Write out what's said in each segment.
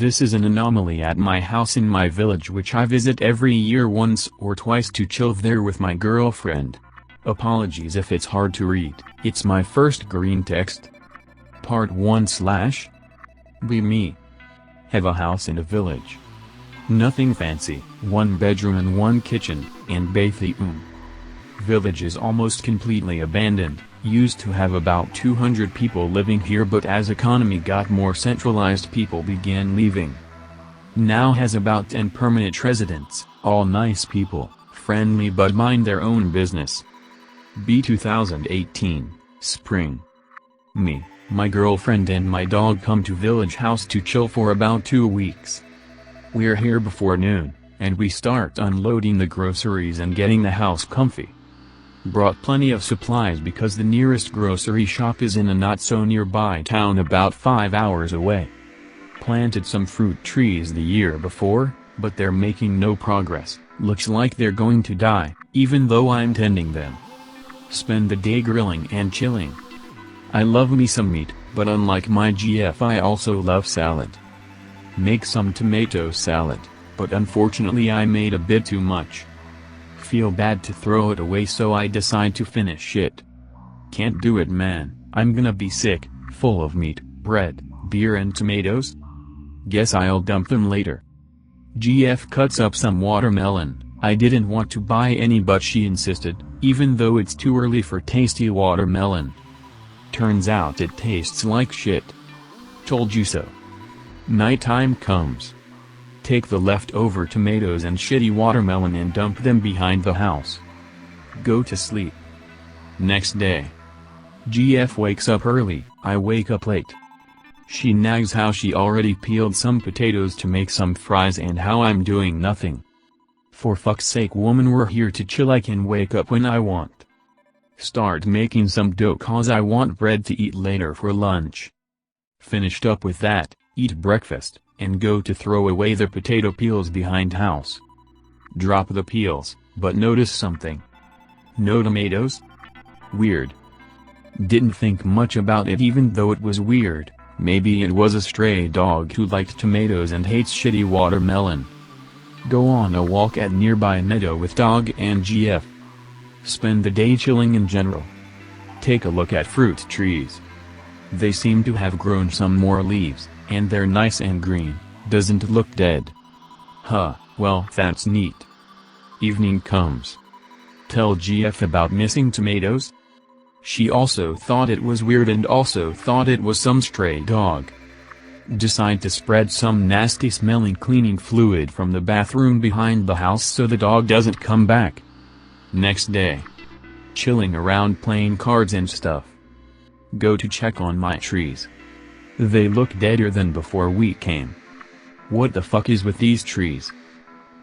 This is an anomaly at my house in my village which I visit every year once or twice to chill there with my girlfriend. Apologies if it's hard to read, it's my first green text. Part 1/ Be me. Have a house in a village. Nothing fancy, 1 bedroom and 1 kitchen, and bathroom. Village is almost completely abandoned, used to have about 200 people living here, but as economy got more centralized people began leaving. Now has about 10 permanent residents, all nice people, friendly but mind their own business. B 2018, Spring. Me, my girlfriend and my dog come to village house to chill for about 2 weeks. We're here before noon, and we start unloading the groceries and getting the house comfy. Brought plenty of supplies because the nearest grocery shop is in a not-so-nearby town about 5 hours away. Planted some fruit trees the year before, but they're making no progress, looks like they're going to die, even though I'm tending them. Spend the day grilling and chilling. I love me some meat, but unlike my GF I also love salad. Make some tomato salad, but unfortunately I made a bit too much. Feel bad to throw it away, so I decide to finish it. Can't do it, man, I'm gonna be sick, full of meat, bread, beer and tomatoes? Guess I'll dump them later. GF cuts up some watermelon. I didn't want to buy any, but she insisted, even though it's too early for tasty watermelon. Turns out it tastes like shit. Told you so. Nighttime comes. Take the leftover tomatoes and shitty watermelon and dump them behind the house. Go to sleep. Next day. GF wakes up early, I wake up late. She nags how she already peeled some potatoes to make some fries and how I'm doing nothing. For fuck's sake, woman, we're here to chill, I can wake up when I want. Start making some dough cause I want bread to eat later for lunch. Finished up with that, eat breakfast, and go to throw away the potato peels behind house. Drop the peels, but notice something. No tomatoes? Weird. Didn't think much about it even though it was weird, maybe it was a stray dog who liked tomatoes and hates shitty watermelon. Go on a walk at nearby meadow with dog and GF. Spend the day chilling in general. Take a look at fruit trees. They seem to have grown some more leaves, and they're nice and green, doesn't look dead. Huh, well that's neat. Evening comes. Tell GF about missing tomatoes? She also thought it was weird and also thought it was some stray dog. Decide to spread some nasty smelling cleaning fluid from the bathroom behind the house so the dog doesn't come back. Next day. Chilling around playing cards and stuff. Go to check on my trees. They look deader than before we came. What the fuck is with these trees?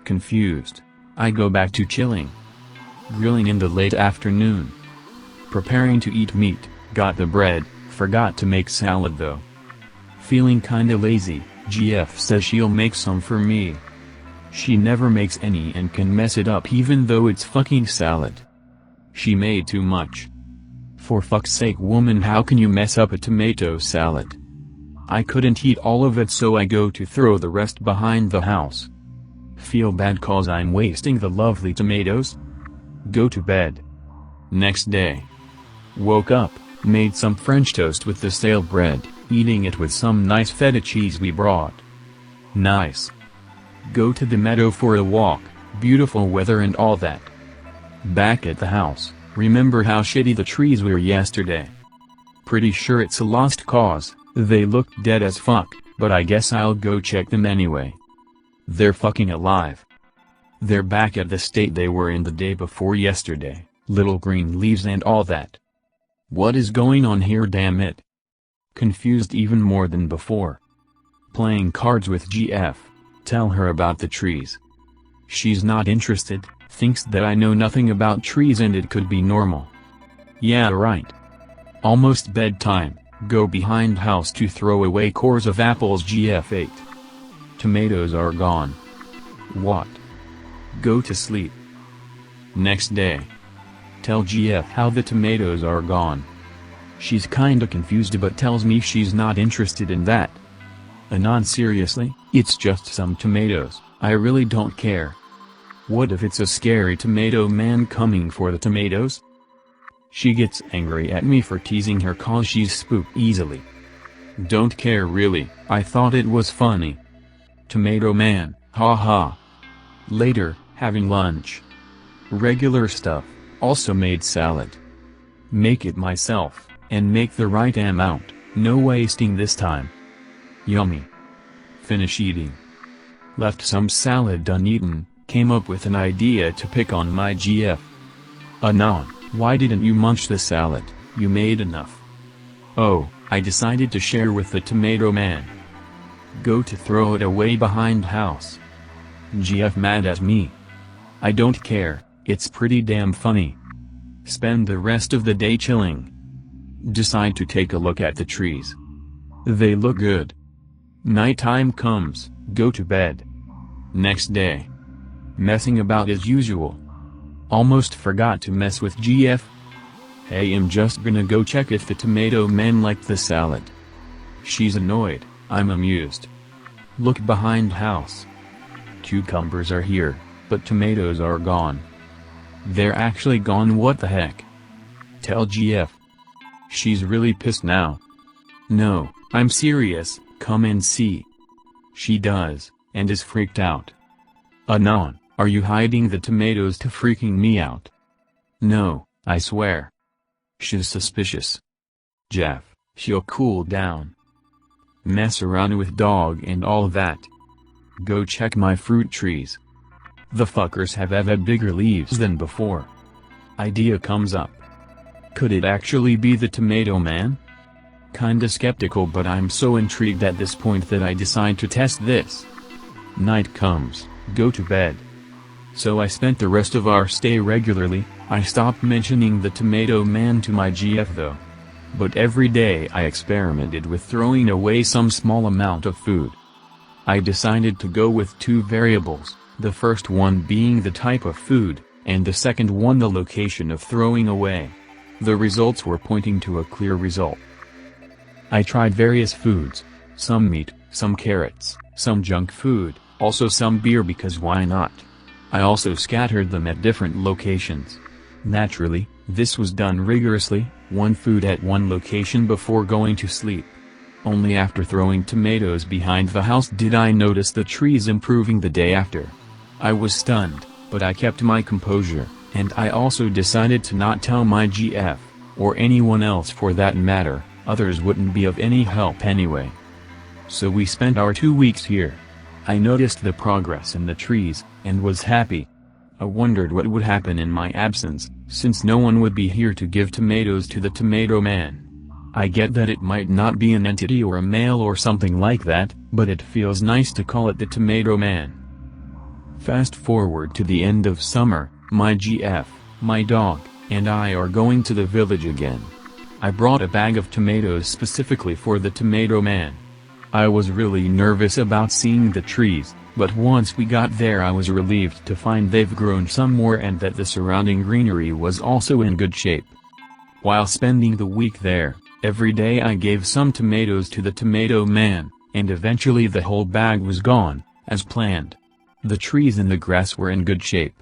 Confused. I go back to chilling. Grilling in the late afternoon. Preparing to eat meat, got the bread, forgot to make salad though. Feeling kinda lazy, GF says she'll make some for me. She never makes any and can mess it up even though it's fucking salad. She made too much. For fuck's sake, woman, how can you mess up a tomato salad? I couldn't eat all of it, so I go to throw the rest behind the house. Feel bad cause I'm wasting the lovely tomatoes. Go to bed. Next day. Woke up, made some French toast with the stale bread, eating it with some nice feta cheese we brought. Nice. Go to the meadow for a walk, beautiful weather and all that. Back at the house, remember how shitty the trees were yesterday. Pretty sure it's a lost cause, they looked dead as fuck, but I guess I'll go check them anyway. They're fucking alive. They're back at the state they were in the day before yesterday, little green leaves and all that. What is going on here, damn it? Confused even more than before. Playing cards with GF, tell her about the trees. She's not interested, thinks that I know nothing about trees and it could be normal. Yeah right. Almost bedtime, go behind house to throw away cores of apples GF ate. Tomatoes are gone. What? Go to sleep. Next day. Tell GF how the tomatoes are gone. She's kinda confused but tells me she's not interested in that. Anon, seriously, it's just some tomatoes, I really don't care. What if it's a scary tomato man coming for the tomatoes? She gets angry at me for teasing her cause she's spooked easily. Don't care really, I thought it was funny. Tomato man, ha ha. Later, having lunch. Regular stuff, also made salad. Make it myself, and make the right amount, no wasting this time. Yummy. Finish eating. Left some salad uneaten, came up with an idea to pick on my GF. Anon, why didn't you munch the salad, you made enough. Oh, I decided to share with the tomato man. Go to throw it away behind house. GF mad at me. I don't care, it's pretty damn funny. Spend the rest of the day chilling. Decide to take a look at the trees. They look good. Nighttime comes, go to bed. Next day. Messing about as usual. Almost forgot to mess with GF. Hey, I'm just gonna go check if the tomato man liked the salad. She's annoyed, I'm amused. Look behind house. Cucumbers are here, but tomatoes are gone. They're actually gone, what the heck? Tell GF. She's really pissed now. No, I'm serious, come and see. She does, and is freaked out. Anon, are you hiding the tomatoes to freaking me out? No, I swear. She's suspicious. Jeff, she'll cool down. Mess around with dog and all that. Go check my fruit trees. The fuckers have had bigger leaves than before. Idea comes up. Could it actually be the tomato man? Kinda skeptical, but I'm so intrigued at this point that I decide to test this. Night comes, go to bed. So I spent the rest of our stay regularly. I stopped mentioning the tomato man to my GF though. But every day I experimented with throwing away some small amount of food. I decided to go with two variables, the first one being the type of food, and the second one the location of throwing away. The results were pointing to a clear result. I tried various foods, some meat, some carrots, some junk food, also some beer because why not? I also scattered them at different locations. Naturally, this was done rigorously, one food at one location before going to sleep. Only after throwing tomatoes behind the house did I notice the trees improving the day after. I was stunned, but I kept my composure, and I also decided to not tell my GF, or anyone else for that matter, others wouldn't be of any help anyway. So we spent our 2 weeks here. I noticed the progress in the trees, and was happy. I wondered what would happen in my absence, since no one would be here to give tomatoes to the tomato man. I get that it might not be an entity or a male or something like that, but it feels nice to call it the tomato man. Fast forward to the end of summer, my GF, my dog, and I are going to the village again. I brought a bag of tomatoes specifically for the tomato man. I was really nervous about seeing the trees, but once we got there I was relieved to find they've grown some more and that the surrounding greenery was also in good shape. While spending the week there, every day I gave some tomatoes to the tomato man, and eventually the whole bag was gone, as planned. The trees and the grass were in good shape.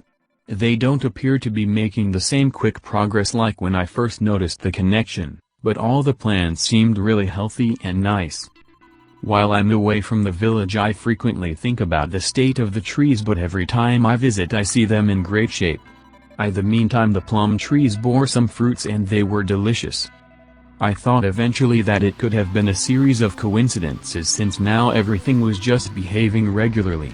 They don't appear to be making the same quick progress like when I first noticed the connection, but all the plants seemed really healthy and nice. While I'm away from the village I frequently think about the state of the trees, but every time I visit I see them in great shape. In the meantime the plum trees bore some fruits and they were delicious. I thought eventually that it could have been a series of coincidences since now everything was just behaving regularly.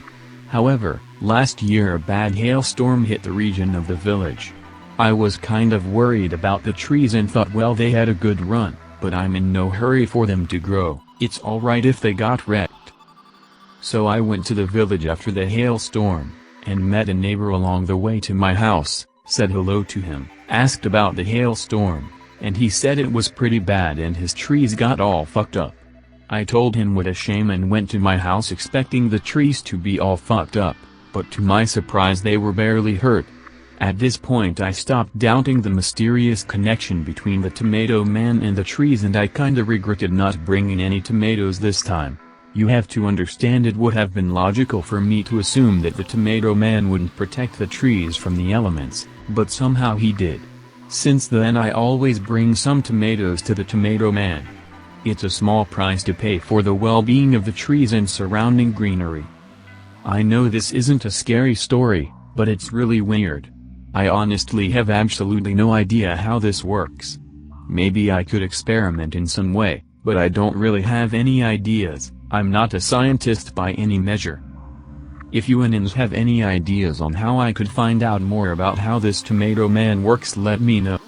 However, last year a bad hailstorm hit the region of the village. I was kind of worried about the trees and thought well they had a good run, but I'm in no hurry for them to grow, it's alright if they got wrecked. So I went to the village after the hailstorm, and met a neighbor along the way to my house, said hello to him, asked about the hailstorm, and he said it was pretty bad and his trees got all fucked up. I told him what a shame and went to my house expecting the trees to be all fucked up, but to my surprise they were barely hurt. At this point I stopped doubting the mysterious connection between the tomato man and the trees and I kinda regretted not bringing any tomatoes this time. You have to understand it would have been logical for me to assume that the tomato man wouldn't protect the trees from the elements, but somehow he did. Since then I always bring some tomatoes to the tomato man. It's a small price to pay for the well-being of the trees and surrounding greenery. I know this isn't a scary story, but it's really weird. I honestly have absolutely no idea how this works. Maybe I could experiment in some way, but I don't really have any ideas. I'm not a scientist by any measure. If you anons have any ideas on how I could find out more about how this tomato man works, let me know.